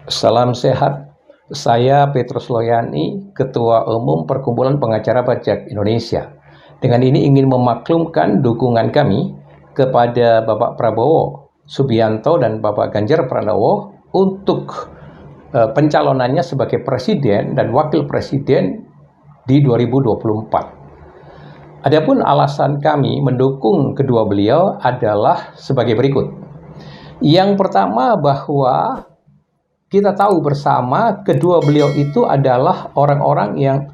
Salam sehat. Saya Petrus Loyani, Ketua Umum Perkumpulan Pengacara Pajak Indonesia. Dengan ini ingin memaklumkan dukungan kami kepada Bapak Prabowo Subianto dan Bapak Ganjar Pranowo untuk pencalonannya sebagai Presiden dan Wakil Presiden di 2024. Adapun alasan kami mendukung kedua beliau adalah sebagai berikut. Yang pertama, bahwa kita tahu bersama kedua beliau itu adalah orang-orang yang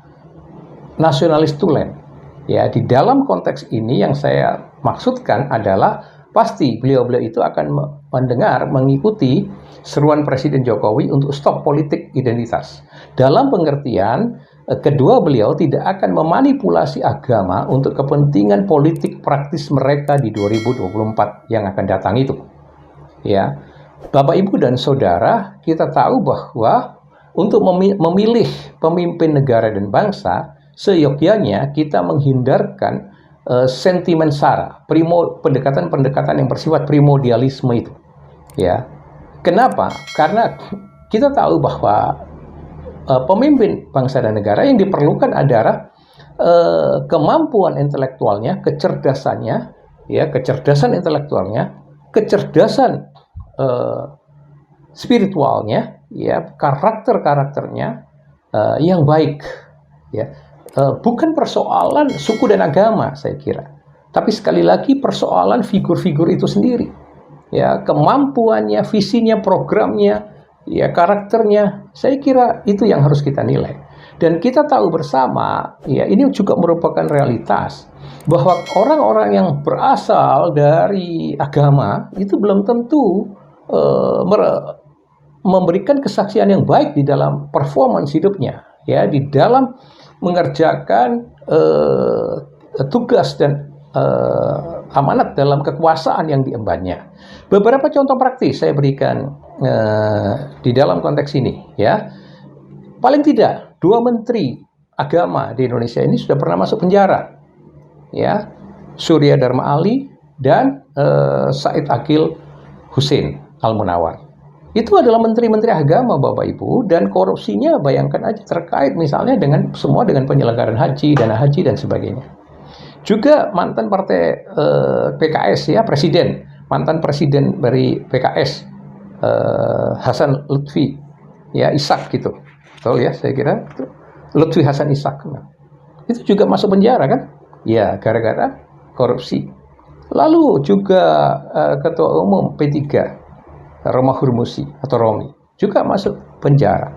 nasionalis tulen. Ya, di dalam konteks ini yang saya maksudkan adalah pasti beliau-beliau itu akan mengikuti seruan Presiden Jokowi untuk stop politik identitas. Dalam pengertian, kedua beliau tidak akan memanipulasi agama untuk kepentingan politik praktis mereka di 2024 yang akan datang itu. Ya. Bapak, Ibu, dan Saudara, kita tahu bahwa untuk memilih pemimpin negara dan bangsa, seyogyanya kita menghindarkan sentimen sara, pendekatan-pendekatan yang bersifat primordialisme itu. Ya, kenapa? Karena kita tahu bahwa pemimpin bangsa dan negara yang diperlukan adalah kemampuan intelektualnya, kecerdasannya, ya, kecerdasan intelektualnya, kecerdasan spiritualnya, ya, karakternya yang baik, ya, bukan persoalan suku dan agama, saya kira, tapi sekali lagi persoalan figur-figur itu sendiri, ya, kemampuannya, visinya, programnya, ya, karakternya, saya kira itu yang harus kita nilai. Dan kita tahu bersama, ya, ini juga merupakan realitas bahwa orang-orang yang berasal dari agama itu belum tentu memberikan kesaksian yang baik di dalam performance hidupnya, ya, di dalam mengerjakan tugas dan amanat dalam kekuasaan yang diembannya. Beberapa contoh praktis saya berikan di dalam konteks ini, ya. Paling tidak 2 menteri agama di Indonesia ini sudah pernah masuk penjara, ya, Surya Dharma Ali dan Said Akil Hussein Al-Munawar. Itu adalah menteri-menteri agama, Bapak Ibu, dan korupsinya bayangkan aja terkait misalnya dengan penyelenggaraan haji, dana haji dan sebagainya. Juga mantan partai PKS, ya, mantan presiden dari PKS Hasan Lutfi, ya, Ishak gitu. Betul ya, saya kira itu Lutfi Hasan Ishak. Nah, itu juga masuk penjara kan? Ya, gara-gara korupsi. Lalu juga Ketua Umum P3 Roma Hurmusi atau Romi juga masuk penjara.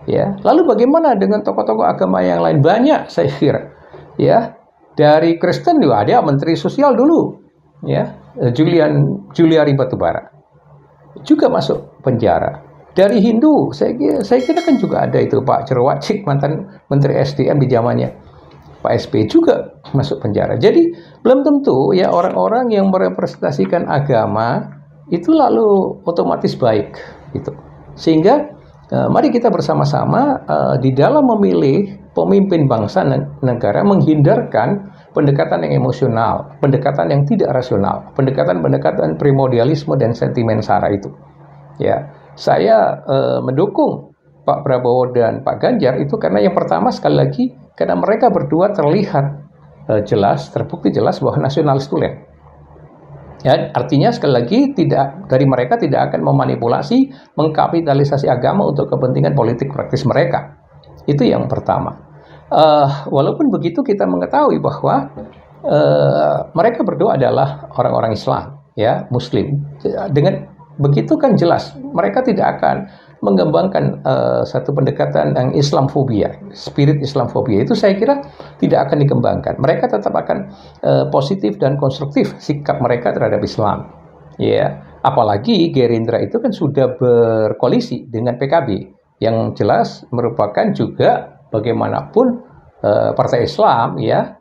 Ya, lalu bagaimana dengan tokoh-tokoh agama yang lain? Banyak, saya kira. Ya, dari Kristen juga ada Menteri Sosial dulu, ya, Juliari Batubara juga masuk penjara. Dari Hindu, saya kira kan juga ada itu Pak Cerwacik, mantan Menteri SDM di zamannya Pak SB, juga masuk penjara. Jadi belum tentu, ya, orang-orang yang merepresentasikan agama itu lalu otomatis baik gitu. Sehingga mari kita bersama-sama di dalam memilih pemimpin bangsa dan negara menghindarkan pendekatan yang emosional, pendekatan yang tidak rasional, pendekatan-pendekatan primordialisme dan sentimen sara itu. Ya, saya mendukung Pak Prabowo dan Pak Ganjar itu karena yang pertama, sekali lagi, karena mereka berdua terlihat terbukti jelas bahwa nasionalis tulen. Ya, artinya sekali lagi dari mereka tidak akan memanipulasi, mengkapitalisasi agama untuk kepentingan politik praktis mereka. Itu yang pertama. Walaupun begitu kita mengetahui bahwa mereka berdua adalah orang-orang Islam, ya, Muslim. Dengan begitu kan jelas mereka tidak akan mengembangkan satu pendekatan yang Islamfobia, spirit Islamfobia itu saya kira tidak akan dikembangkan. Mereka tetap akan positif dan konstruktif sikap mereka terhadap Islam. Ya, apalagi Gerindra itu kan sudah berkoalisi dengan PKB yang jelas merupakan juga bagaimanapun partai Islam, ya,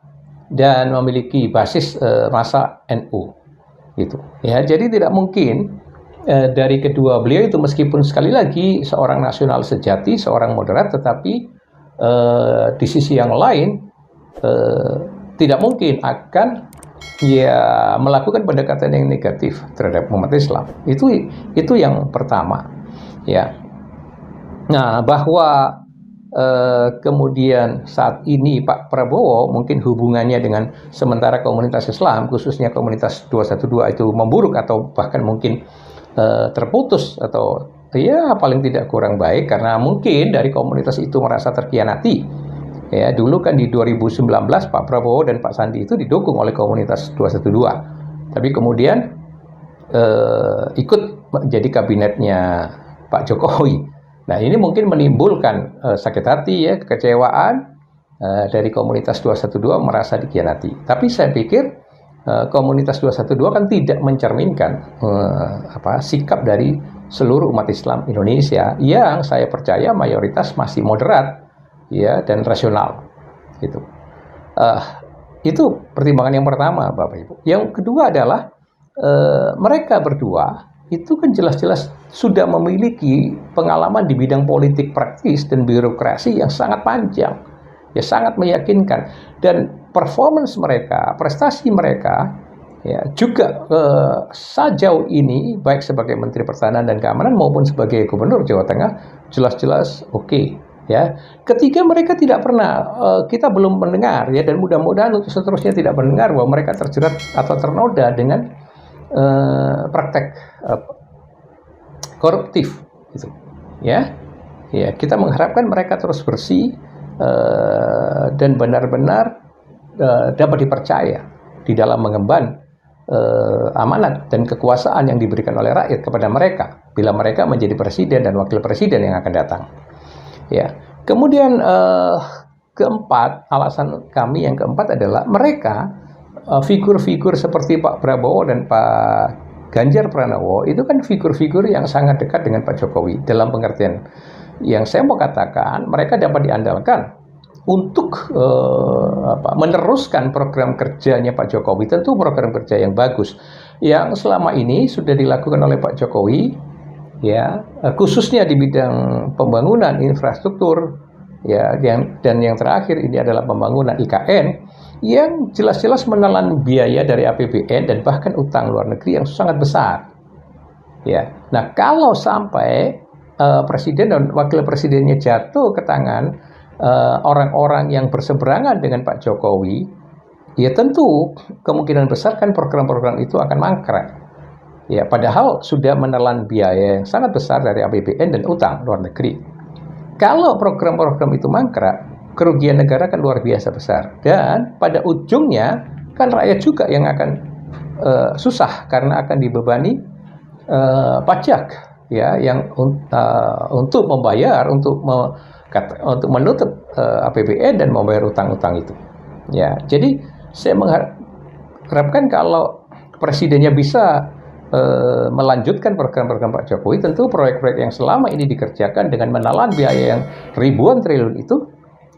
dan memiliki basis massa NU gitu. Ya, jadi tidak mungkin dari kedua beliau itu, meskipun sekali lagi seorang nasional sejati, seorang moderat, tetapi di sisi yang lain tidak mungkin akan, ya, melakukan pendekatan yang negatif terhadap umat Islam. Itu yang pertama, ya. Nah, bahwa kemudian saat ini Pak Prabowo mungkin hubungannya dengan sementara komunitas Islam, khususnya komunitas 212 itu memburuk atau bahkan mungkin terputus atau ya paling tidak kurang baik karena mungkin dari komunitas itu merasa terkhianati. Ya, dulu kan di 2019 Pak Prabowo dan Pak Sandi itu didukung oleh komunitas 212. Tapi kemudian ikut menjadi kabinetnya Pak Jokowi. Nah, ini mungkin menimbulkan sakit hati ya, kekecewaan dari komunitas 212 merasa dikhianati. Tapi saya pikir komunitas 212 kan tidak mencerminkan sikap dari seluruh umat Islam Indonesia yang saya percaya mayoritas masih moderat ya dan rasional. Gitu. Itu pertimbangan yang pertama, Bapak Ibu. Yang kedua adalah mereka berdua itu kan jelas-jelas sudah memiliki pengalaman di bidang politik praktis dan birokrasi yang sangat panjang, ya sangat meyakinkan, dan performance mereka, prestasi mereka, ya juga sejauh ini baik sebagai Menteri Pertahanan dan Keamanan maupun sebagai Gubernur Jawa Tengah jelas-jelas oke. Ya, ketika mereka tidak pernah, kita belum mendengar ya, dan mudah-mudahan untuk seterusnya tidak mendengar bahwa mereka terjerat atau ternoda dengan praktek koruptif gitu. Ya kita mengharapkan mereka terus bersih dan benar-benar dapat dipercaya di dalam mengemban amanat dan kekuasaan yang diberikan oleh rakyat kepada mereka bila mereka menjadi presiden dan wakil presiden yang akan datang. Ya, kemudian keempat, alasan kami yang keempat adalah mereka figur-figur seperti Pak Prabowo dan Pak Ganjar Pranowo itu kan figur-figur yang sangat dekat dengan Pak Jokowi. Dalam pengertian yang saya mau katakan, mereka dapat diandalkan untuk meneruskan program kerjanya Pak Jokowi. Tentu program kerja yang bagus yang selama ini sudah dilakukan oleh Pak Jokowi, ya khususnya di bidang pembangunan infrastruktur, ya dan yang terakhir ini adalah pembangunan IKN yang jelas-jelas menelan biaya dari APBN dan bahkan utang luar negeri yang sangat besar. Ya, nah kalau sampai presiden dan wakil presidennya jatuh ke tangan orang-orang yang berseberangan dengan Pak Jokowi, ya tentu kemungkinan besar kan program-program itu akan mangkrak. Ya, padahal sudah menelan biaya yang sangat besar dari APBN dan utang luar negeri. Kalau program-program itu mangkrak, kerugian negara kan luar biasa besar, dan pada ujungnya kan rakyat juga yang akan susah karena akan dibebani pajak ya yang untuk membayar untuk menutup APBN dan membayar utang-utang itu. Ya, jadi saya mengharapkan kalau presidennya bisa melanjutkan program-program Pak Jokowi, tentu proyek-proyek yang selama ini dikerjakan dengan menelan biaya yang ribuan triliun itu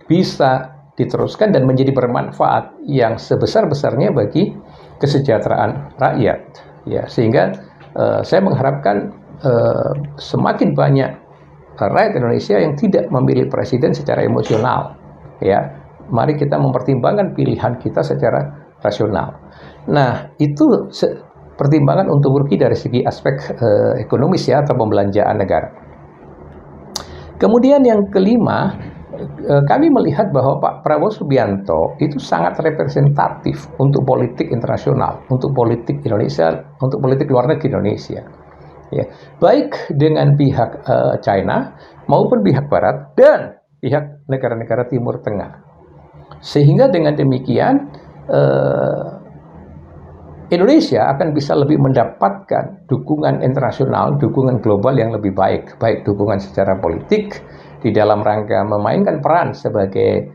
bisa diteruskan dan menjadi bermanfaat yang sebesar-besarnya bagi kesejahteraan rakyat. Ya, sehingga saya mengharapkan semakin banyak rakyat Indonesia yang tidak memilih presiden secara emosional. Ya, mari kita mempertimbangkan pilihan kita secara rasional. Nah, itu pertimbangan untuk rugi dari segi aspek ekonomis ya atau pembelanjaan negara. Kemudian yang kelima, kami melihat bahwa Pak Prabowo Subianto itu sangat representatif untuk politik internasional, untuk politik Indonesia, untuk politik luar negeri Indonesia. Ya, baik dengan pihak China maupun pihak Barat dan pihak negara-negara Timur Tengah. Sehingga dengan demikian Indonesia akan bisa lebih mendapatkan dukungan internasional, dukungan global yang lebih baik, baik dukungan secara politik di dalam rangka memainkan peran sebagai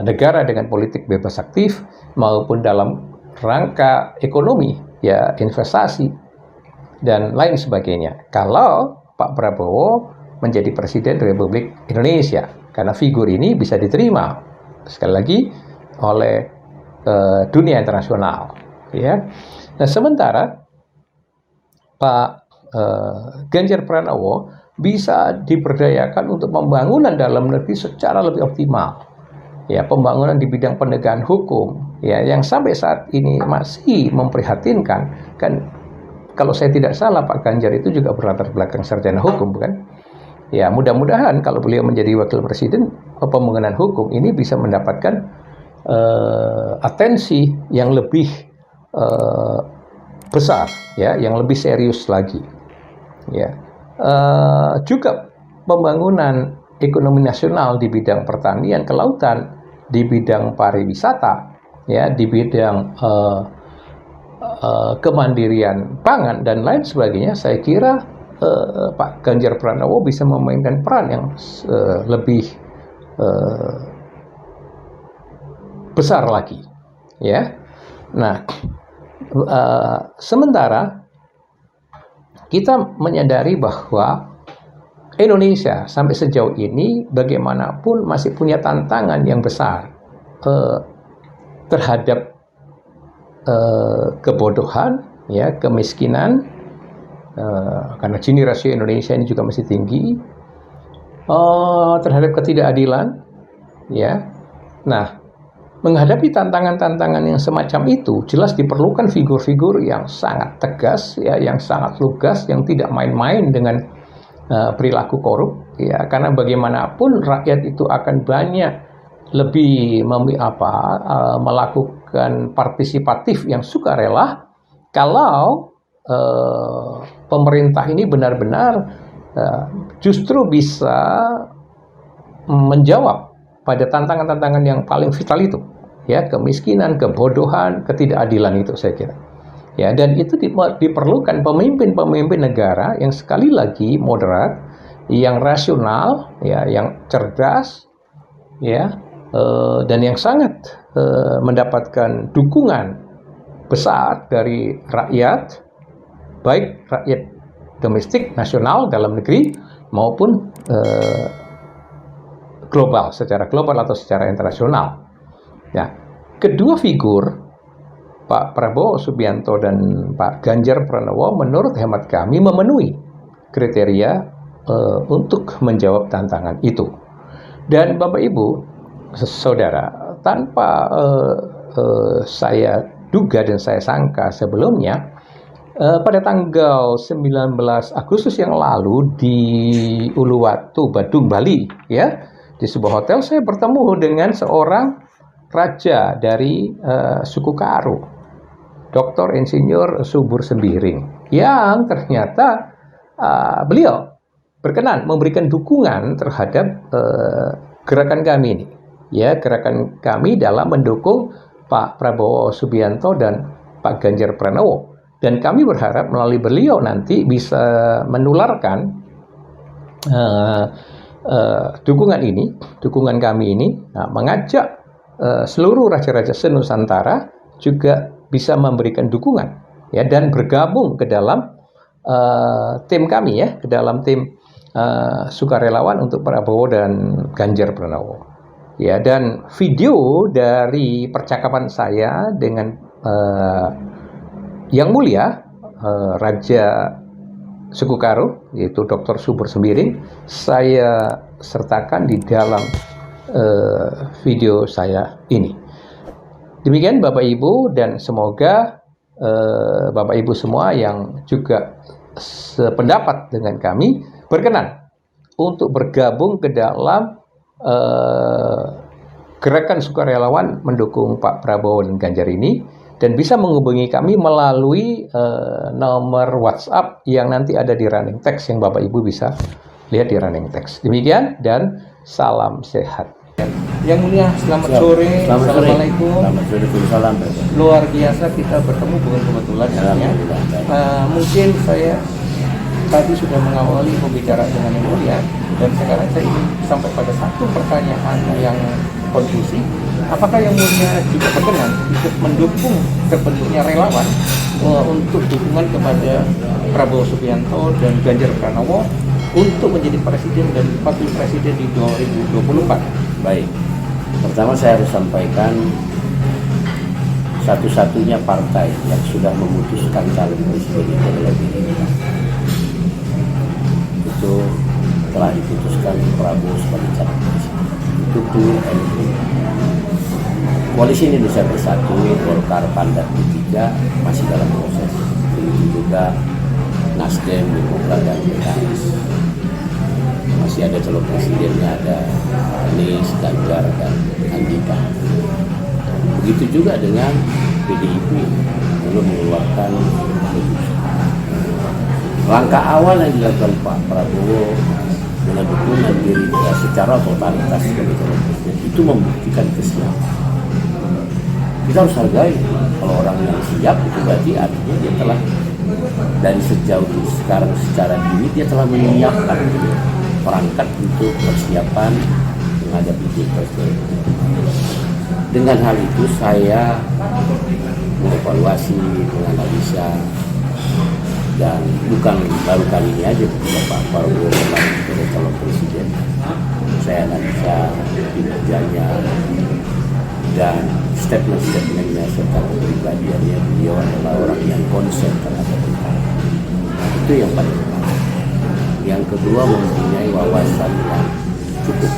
negara dengan politik bebas aktif maupun dalam rangka ekonomi, ya investasi dan lain sebagainya. Kalau Pak Prabowo menjadi Presiden Republik Indonesia, karena figur ini bisa diterima sekali lagi oleh dunia internasional. Ya, nah sementara Pak Ganjar Pranowo bisa diberdayakan untuk pembangunan dalam negeri secara lebih optimal. Ya, pembangunan di bidang penegakan hukum, ya, yang sampai saat ini masih memprihatinkan. Kan, kalau saya tidak salah Pak Ganjar itu juga berlatar belakang sarjana hukum, bukan? Ya, mudah-mudahan kalau beliau menjadi wakil presiden, pembangunan hukum ini bisa mendapatkan atensi yang lebih besar, ya, yang lebih serius lagi. Ya, juga pembangunan ekonomi nasional di bidang pertanian, kelautan, di bidang pariwisata, ya, di bidang kemandirian pangan dan lain sebagainya. Saya kira Pak Ganjar Pranowo bisa memainkan peran yang lebih besar lagi, ya. Nah, sementara kita menyadari bahwa Indonesia sampai sejauh ini bagaimanapun masih punya tantangan yang besar terhadap kebodohan, ya, kemiskinan, karena Gini rasio Indonesia ini juga masih tinggi, terhadap ketidakadilan, ya. Nah, menghadapi tantangan-tantangan yang semacam itu, jelas diperlukan figur-figur yang sangat tegas, ya, yang sangat lugas, yang tidak main-main dengan perilaku korup, ya, karena bagaimanapun rakyat itu akan banyak lebih melakukan partisipatif yang sukarela kalau pemerintah ini benar-benar justru bisa menjawab pada tantangan-tantangan yang paling vital itu, ya, kemiskinan, kebodohan, ketidakadilan itu, saya kira. Ya, dan itu diperlukan pemimpin-pemimpin negara yang sekali lagi moderat, yang rasional, ya, yang cerdas, ya, dan yang sangat mendapatkan dukungan besar dari rakyat, baik rakyat domestik, nasional, dalam negeri, maupun global, secara global atau secara internasional. Nah, kedua figur Pak Prabowo Subianto dan Pak Ganjar Pranowo menurut hemat kami memenuhi kriteria untuk menjawab tantangan itu. Dan Bapak Ibu, saudara, tanpa saya duga dan saya sangka sebelumnya, pada tanggal 19 Agustus yang lalu di Uluwatu, Badung, Bali, ya, di sebuah hotel saya bertemu dengan seorang raja dari suku Karo, Dr. Insinyur Subur Sembiring, yang ternyata beliau berkenan memberikan dukungan terhadap gerakan kami ini, ya, gerakan kami dalam mendukung Pak Prabowo Subianto dan Pak Ganjar Pranowo. Dan kami berharap melalui beliau nanti bisa menularkan dukungan kami ini, mengajak seluruh raja-raja senusantara juga bisa memberikan dukungan, ya, dan bergabung ke dalam tim kami, ya, ke dalam tim sukarelawan untuk Prabowo dan Ganjar Pranowo, ya. Dan video dari percakapan saya dengan yang mulia Raja Suku Karo, yaitu Dr. Subur Sembiring, saya sertakan di dalam video saya ini. Demikian Bapak Ibu, dan semoga Bapak Ibu semua yang juga sependapat dengan kami berkenan untuk bergabung ke dalam gerakan sukarelawan mendukung Pak Prabowo dan Ganjar ini, dan bisa menghubungi kami melalui nomor WhatsApp yang nanti ada di running text, yang Bapak Ibu bisa lihat di running text. Demikian, dan salam sehat. Yang mulia, selamat sore. Assalamualaikum. Selamat sore, salam. Luar biasa kita bertemu bukan kebetulan, ya. Mungkin saya tadi sudah mengawali pembicaraan dengan yang mulia, dan sekarang saya ingin sampai pada satu pertanyaan yang konklusi. Apakah yang mulia juga berkenan untuk mendukung terbentuknya relawan untuk dukungan kepada Prabowo Subianto dan Ganjar Pranowo untuk menjadi presiden dan wakil presiden di 2024? Baik, pertama saya harus sampaikan satu-satunya partai yang sudah memutuskan calon presiden itu adalah Gerindra. Itu telah diputuskan Prabowo sebagai calon presiden. Itu clear and clear. Koalisi Indonesia Bersatu, Golkar, PAN, dan P3 masih dalam proses. Begitu juga Nasdem, Demokrat, dan PKS masih ada calon presidennya, ada Anies, Ganjar, dan Andika. Begitu juga dengan PDIP belum mengeluarkan keputusan. Langkah awal yang dilakukan Pak Prabowo dengan dukungan Gerindra secara totalitas sebagai calon presiden itu membuktikan kesiapan. Kita harus hargai, kalau orang yang siap itu berarti artinya dia telah dari sejauh sekarang secara dini dia telah menyiapkan perangkat untuk persiapan menghadapi pilpres. Dengan hal itu saya mengevaluasi, menganalisa, dan bukan baru kali ini aja ketika Pak Prabowo sebagai calon presiden, saya analisa kinerjanya dan statement-statementnya serta kepribadiannya. Beliau adalah orang yang konsen terhadap perkara. Itu yang paling utama. Yang kedua, mempunyai wawasan yang cukup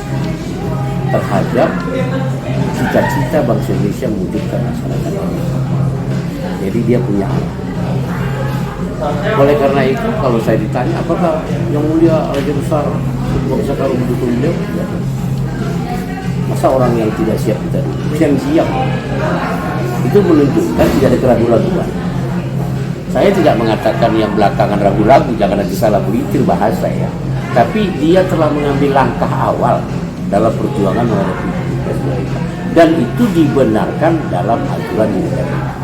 terhadap cita-cita bangsa Indonesia mewujudkan masyarakat Indonesia. Jadi dia punya alat. Oleh karena itu, kalau saya ditanya apakah Yang Mulia Raja Besar Bangsa Karo mendukung beliau, ya. Masa orang yang tidak siap kita dulu? Yang siap itu menunjukkan tidak ada keraguan-raguan. Saya tidak mengatakan yang belakangan ragu-ragu, jangan nanti salah belitir bahasa ya. Tapi dia telah mengambil langkah awal dalam perjuangan menghadapi pilpres, dan itu dibenarkan dalam aturan di negara.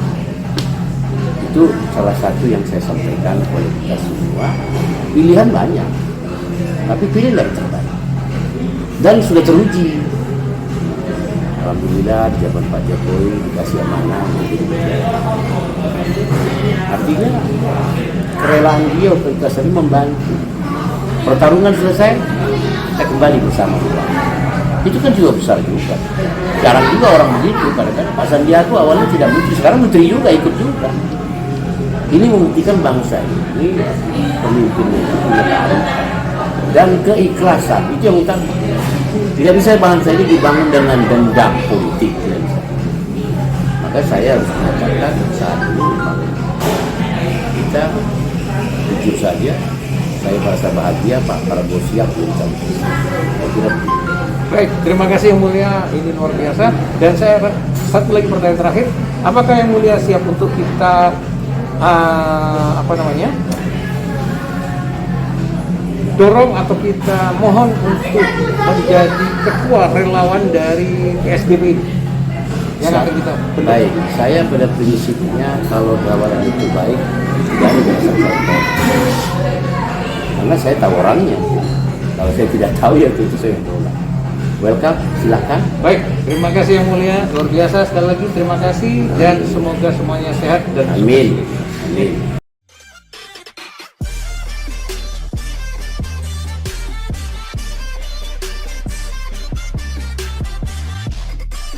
Itu salah satu yang saya sampaikan kepada kita semua. Pilihan banyak, tapi pilihlah yang terbaik. Dan sudah teruji. Alhamdulillah di zaman Pak Jokowi dikasih amanah menjadi pejabat. Artinya kerelaan dia untuk sering membantu. Pertarungan selesai, kita kembali bersama. Itu kan juga besar juga. Jarang juga orang begitu. Kadang-kadang Pak Sandiaga awalnya tidak menteri, sekarang menteri juga, ikut juga. Ini membuktikan bangsa ini pemimpinnya itu punya kearifan dan keikhlasan. Itu yang utama. Tidak bisa bangsa ini dibangun dengan dendam politik. Tidak bisa. Maka saya harus mengatakan saat ini memang kita jujur saja. Saya merasa bahagia Pak Prabowo siap untuk Baik, terima kasih Yang Mulia, ini luar biasa. Dan saya satu lagi pertanyaan terakhir, apakah Yang Mulia siap untuk kita dorong atau kita mohon untuk menjadi ketua relawan dari PSBB ini yang akan kita bentuk? Baik, saya pada prinsipnya kalau relawan itu baik, tidak ada yang saya karena saya tahu orangnya. Kalau saya tidak tahu ya itu saya menolak. Welcome, silakan. Baik, terima kasih Yang Mulia, luar biasa sekali lagi terima kasih dan semoga semuanya sehat dan amin. Amin.